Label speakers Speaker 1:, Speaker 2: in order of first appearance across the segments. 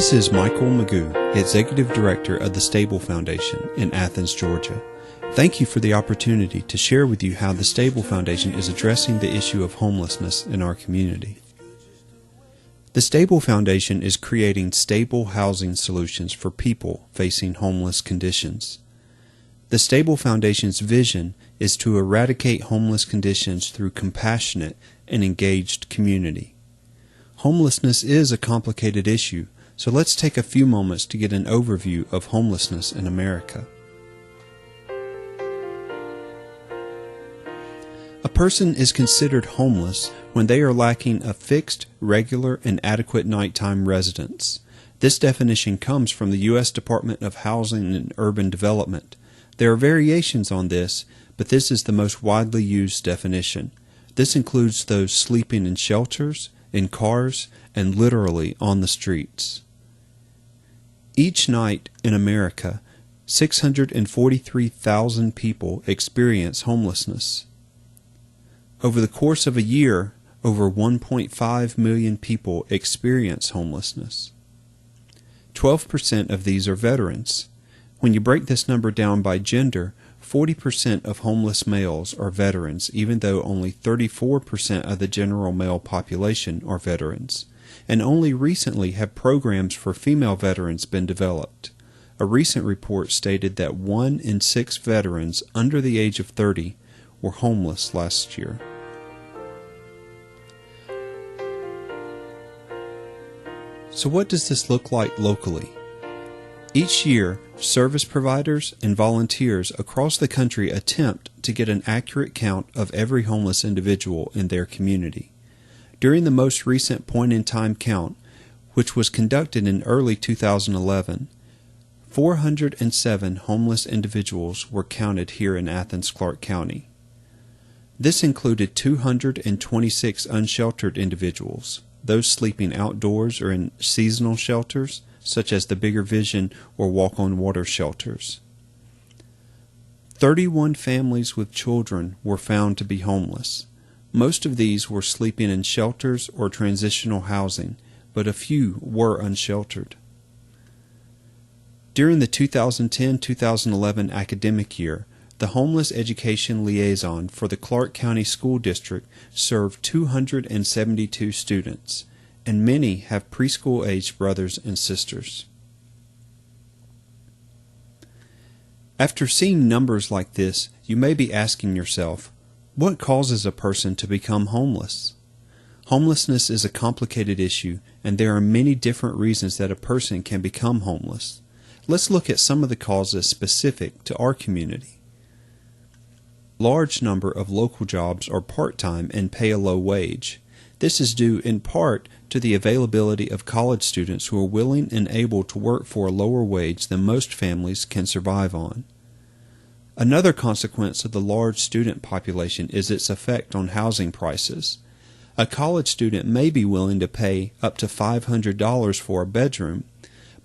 Speaker 1: This is Michael Magoo, Executive Director of the Stable Foundation in Athens, Georgia. Thank you for the opportunity to share with you how the Stable Foundation is addressing the issue of homelessness in our community. The Stable Foundation is creating stable housing solutions for people facing homeless conditions. The Stable Foundation's vision is to eradicate homeless conditions through compassionate and engaged community. Homelessness is a complicated issue, so let's take a few moments to get an overview of homelessness in America. A person is considered homeless when they are lacking a fixed, regular, and adequate nighttime residence. This definition comes from the U.S. Department of Housing and Urban Development. There are variations on this, but this is the most widely used definition. This includes those sleeping in shelters, in cars, and literally on the streets. Each night in America, 643,000 people experience homelessness. Over the course of a year, over 1.5 million people experience homelessness. 12% of these are veterans. When you break this number down by gender, 40% of homeless males are veterans, even though only 34% of the general male population are veterans. And only recently have programs for female veterans been developed. A recent report stated that 1 in 6 veterans under the age of 30 were homeless last year. So what does this look like locally? Each year, service providers and volunteers across the country attempt to get an accurate count of every homeless individual in their community. During the most recent point-in-time count, which was conducted in early 2011, 407 homeless individuals were counted here in Athens, Clarke County. This included 226 unsheltered individuals, those sleeping outdoors or in seasonal shelters, such as the Bigger Vision or Walk on Water shelters. 31 families with children were found to be homeless. Most of these were sleeping in shelters or transitional housing, but a few were unsheltered. During the 2010-2011 academic year, the Homeless Education Liaison for the Clarke County School District served 272 students, and many have preschool-aged brothers and sisters. After seeing numbers like this, you may be asking yourself, what causes a person to become homeless? Homelessness is a complicated issue, and there are many different reasons that a person can become homeless. Let's look at some of the causes specific to our community. A large number of local jobs are part-time and pay a low wage. This is due in part to the availability of college students who are willing and able to work for a lower wage than most families can survive on. Another consequence of the large student population is its effect on housing prices. A college student may be willing to pay up to $500 for a bedroom,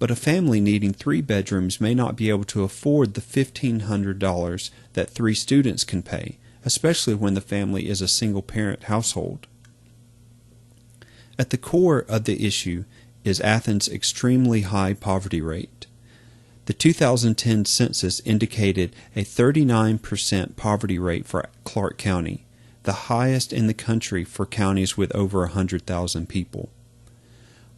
Speaker 1: but a family needing 3 bedrooms may not be able to afford the $1,500 that 3 students can pay, especially when the family is a single-parent household. At the core of the issue is Athens' extremely high poverty rate. The 2010 census indicated a 39% poverty rate for Clarke County, the highest in the country for counties with over 100,000 people.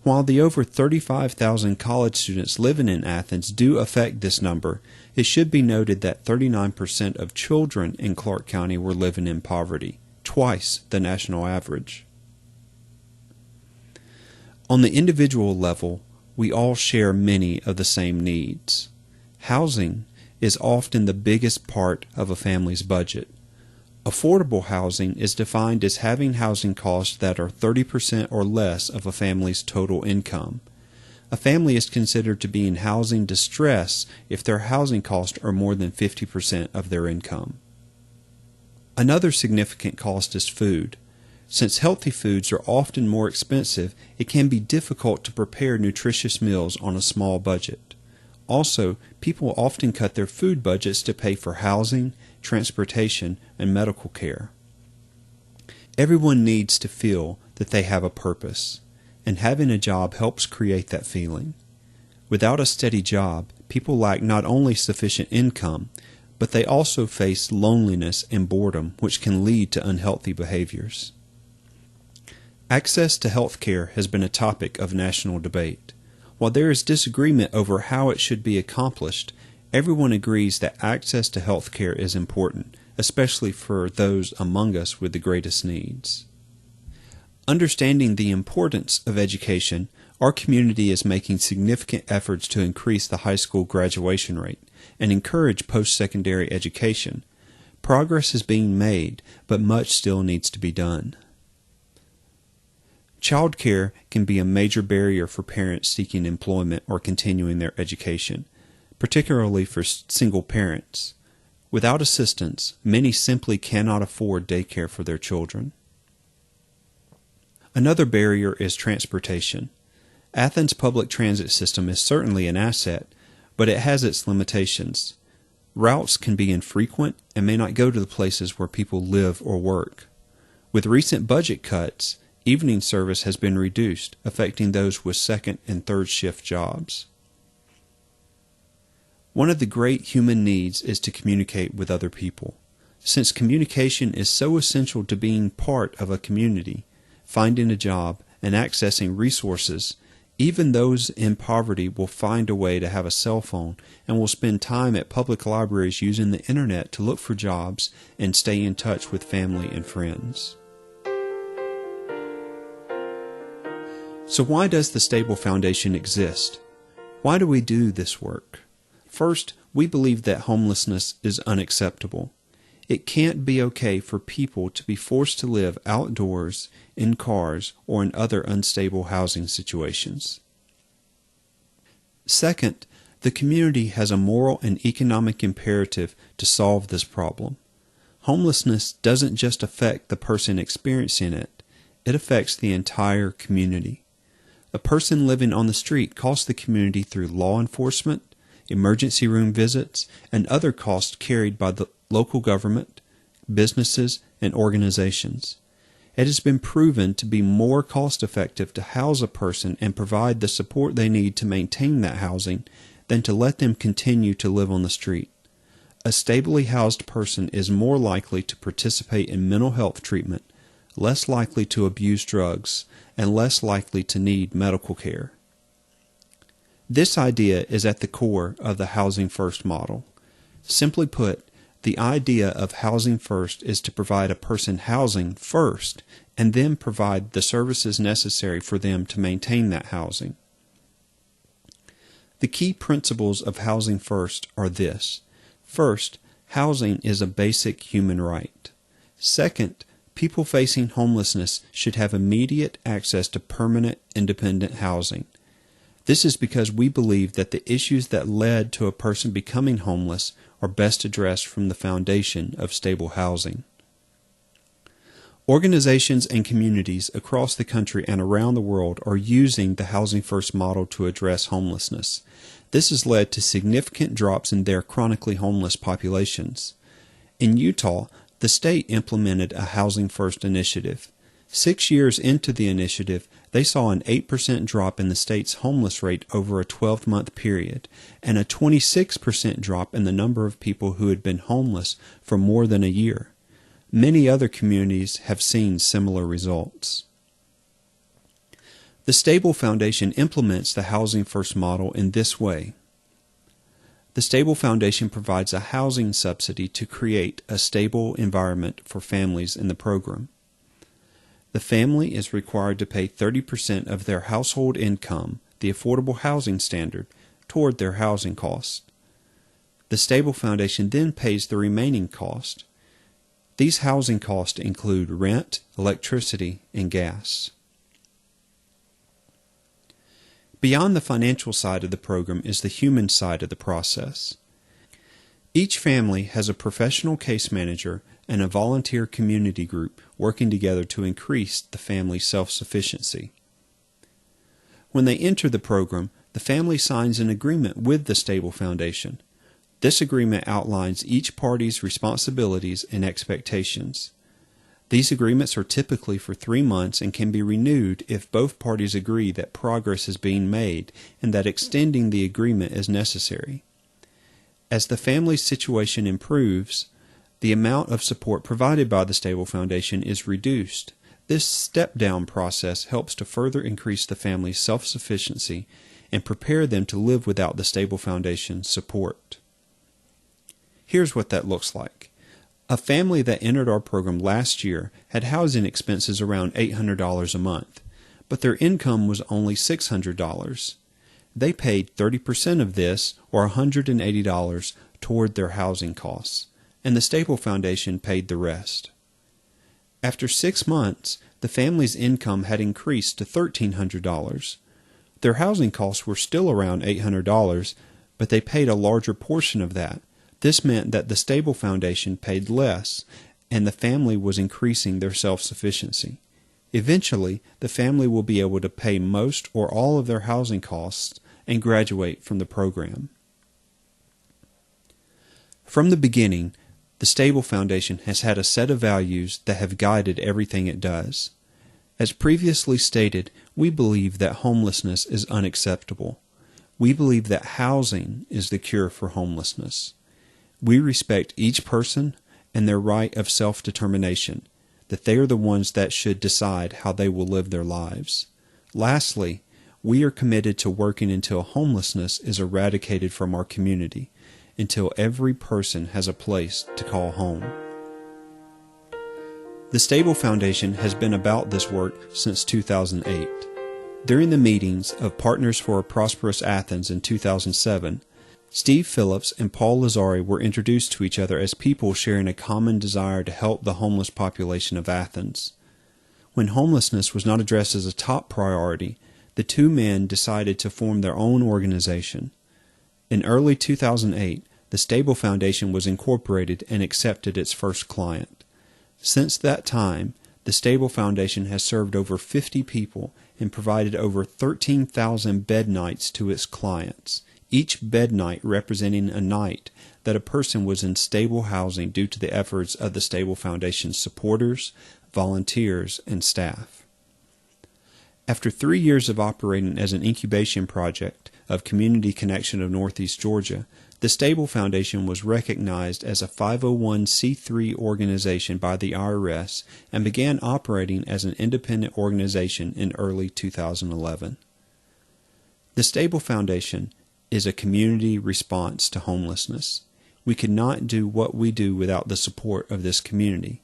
Speaker 1: While the over 35,000 college students living in Athens do affect this number, it should be noted that 39% of children in Clarke County were living in poverty, twice the national average. On the individual level, we all share many of the same needs. Housing is often the biggest part of a family's budget. Affordable housing is defined as having housing costs that are 30% or less of a family's total income. A family is considered to be in housing distress if their housing costs are more than 50% of their income. Another significant cost is food. Since healthy foods are often more expensive, it can be difficult to prepare nutritious meals on a small budget. Also, people often cut their food budgets to pay for housing, transportation, and medical care. Everyone needs to feel that they have a purpose, and having a job helps create that feeling. Without a steady job, people lack not only sufficient income, but they also face loneliness and boredom, which can lead to unhealthy behaviors. Access to health care has been a topic of national debate. While there is disagreement over how it should be accomplished, everyone agrees that access to health care is important, especially for those among us with the greatest needs. Understanding the importance of education, our community is making significant efforts to increase the high school graduation rate and encourage post-secondary education. Progress is being made, but much still needs to be done. Childcare can be a major barrier for parents seeking employment or continuing their education, particularly for single parents. Without assistance, many simply cannot afford daycare for their children. Another barrier is transportation. Athens' public transit system is certainly an asset, but it has its limitations. Routes can be infrequent and may not go to the places where people live or work. With recent budget cuts, evening service has been reduced, affecting those with second and third shift jobs. One of the great human needs is to communicate with other people. Since communication is so essential to being part of a community, finding a job, and accessing resources, even those in poverty will find a way to have a cell phone and will spend time at public libraries using the internet to look for jobs and stay in touch with family and friends. So why does the Stable Foundation exist? Why do we do this work? First, we believe that homelessness is unacceptable. It can't be okay for people to be forced to live outdoors, in cars, or in other unstable housing situations. Second, the community has a moral and economic imperative to solve this problem. Homelessness doesn't just affect the person experiencing it, it affects the entire community. A person living on the street costs the community through law enforcement, emergency room visits, and other costs carried by the local government, businesses, and organizations. It has been proven to be more cost-effective to house a person and provide the support they need to maintain that housing than to let them continue to live on the street. A stably housed person is more likely to participate in mental health treatment, less likely to abuse drugs, and less likely to need medical care. This idea is at the core of the Housing First model. Simply put, the idea of housing first is to provide a person housing first and then provide the services necessary for them to maintain that housing. The key principles of Housing First are this. First, housing is a basic human right. Second, people facing homelessness should have immediate access to permanent, independent housing. This is because we believe that the issues that led to a person becoming homeless are best addressed from the foundation of stable housing. Organizations and communities across the country and around the world are using the Housing First model to address homelessness. This has led to significant drops in their chronically homeless populations. In Utah, the state implemented a Housing First initiative. 6 years into the initiative, they saw an 8% drop in the state's homeless rate over a 12-month period, and a 26% drop in the number of people who had been homeless for more than a year. Many other communities have seen similar results. The Stable Foundation implements the Housing First model in this way. The Stable Foundation provides a housing subsidy to create a stable environment for families in the program. The family is required to pay 30% of their household income, the affordable housing standard, toward their housing costs. The Stable Foundation then pays the remaining cost. These housing costs include rent, electricity, and gas. Beyond the financial side of the program is the human side of the process. Each family has a professional case manager and a volunteer community group working together to increase the family's self-sufficiency. When they enter the program, the family signs an agreement with the Stable Foundation. This agreement outlines each party's responsibilities and expectations. These agreements are typically for 3 months and can be renewed if both parties agree that progress is being made and that extending the agreement is necessary. As the family's situation improves, the amount of support provided by the Stable Foundation is reduced. This step-down process helps to further increase the family's self-sufficiency and prepare them to live without the Stable Foundation's support. Here's what that looks like. A family that entered our program last year had housing expenses around $800 a month, but their income was only $600. They paid 30% of this, or $180, toward their housing costs, and the Stable Foundation paid the rest. After 6 months, the family's income had increased to $1,300. Their housing costs were still around $800, but they paid a larger portion of that. This meant that the Stable Foundation paid less, and the family was increasing their self-sufficiency. Eventually, the family will be able to pay most or all of their housing costs and graduate from the program. From the beginning, the Stable Foundation has had a set of values that have guided everything it does. As previously stated, we believe that homelessness is unacceptable. We believe that housing is the cure for homelessness. We respect each person and their right of self-determination, that they are the ones that should decide how they will live their lives. Lastly, we are committed to working until homelessness is eradicated from our community, until every person has a place to call home. The Stable Foundation has been about this work since 2008. During the meetings of Partners for a Prosperous Athens in 2007, Steve Phillips and Paul Lazzari were introduced to each other as people sharing a common desire to help the homeless population of Athens. When homelessness was not addressed as a top priority, the two men decided to form their own organization. In early 2008, the Stable Foundation was incorporated and accepted its first client. Since that time, the Stable Foundation has served over 50 people and provided over 13,000 bed nights to its clients, each bed night representing a night that a person was in stable housing due to the efforts of the Stable Foundation's supporters, volunteers, and staff. After 3 years of operating as an incubation project of Community Connection of Northeast Georgia, the Stable Foundation was recognized as a 501c3 organization by the IRS and began operating as an independent organization in early 2011. The Stable Foundation is a community response to homelessness. We could not do what we do without the support of this community.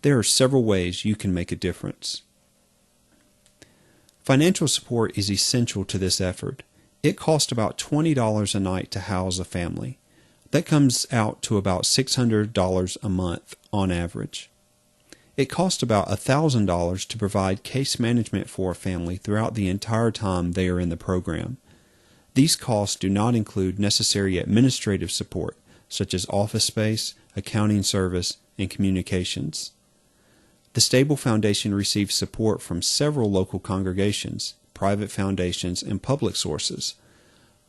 Speaker 1: There are several ways you can make a difference. Financial support is essential to this effort. It costs about $20 a night to house a family. That comes out to about $600 a month on average. It costs about $1,000 to provide case management for a family throughout the entire time they are in the program. These costs do not include necessary administrative support, such as office space, accounting service, and communications. The Stable Foundation receives support from several local congregations, private foundations, and public sources.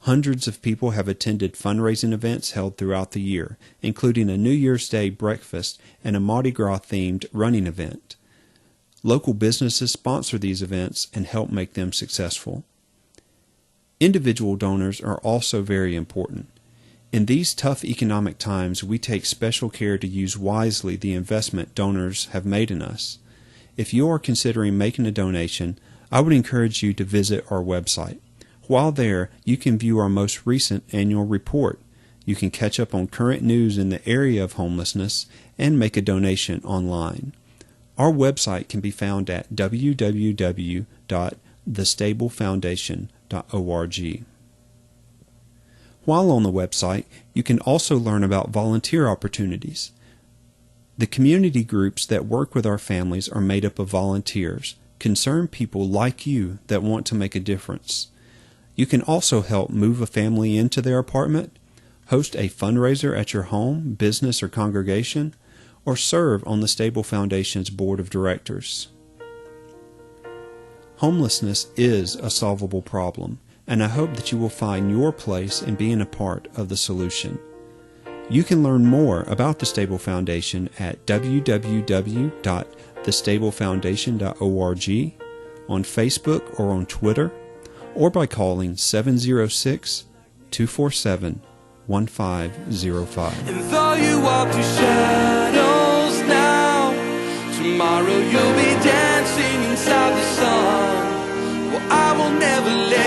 Speaker 1: Hundreds of people have attended fundraising events held throughout the year, including a New Year's Day breakfast and a Mardi Gras-themed running event. Local businesses sponsor these events and help make them successful. Individual donors are also very important. In these tough economic times, we take special care to use wisely the investment donors have made in us. If you are considering making a donation, I would encourage you to visit our website. While there, you can view our most recent annual report. You can catch up on current news in the area of homelessness and make a donation online. Our website can be found at www.thestablefoundation.org. While on the website, you can also learn about volunteer opportunities. The community groups that work with our families are made up of volunteers, concerned people like you that want to make a difference. You can also help move a family into their apartment, host a fundraiser at your home, business, or congregation, or serve on the Stable Foundation's Board of Directors. Homelessness is a solvable problem, and I hope that you will find your place in being a part of the solution. You can learn more about the Stable Foundation at www.thestablefoundation.org. thestablefoundation.org, on Facebook or on Twitter, or by calling 706-247-1505.
Speaker 2: And though you walk through shadows now, tomorrow you'll be dancing inside the sun. Well, I will never let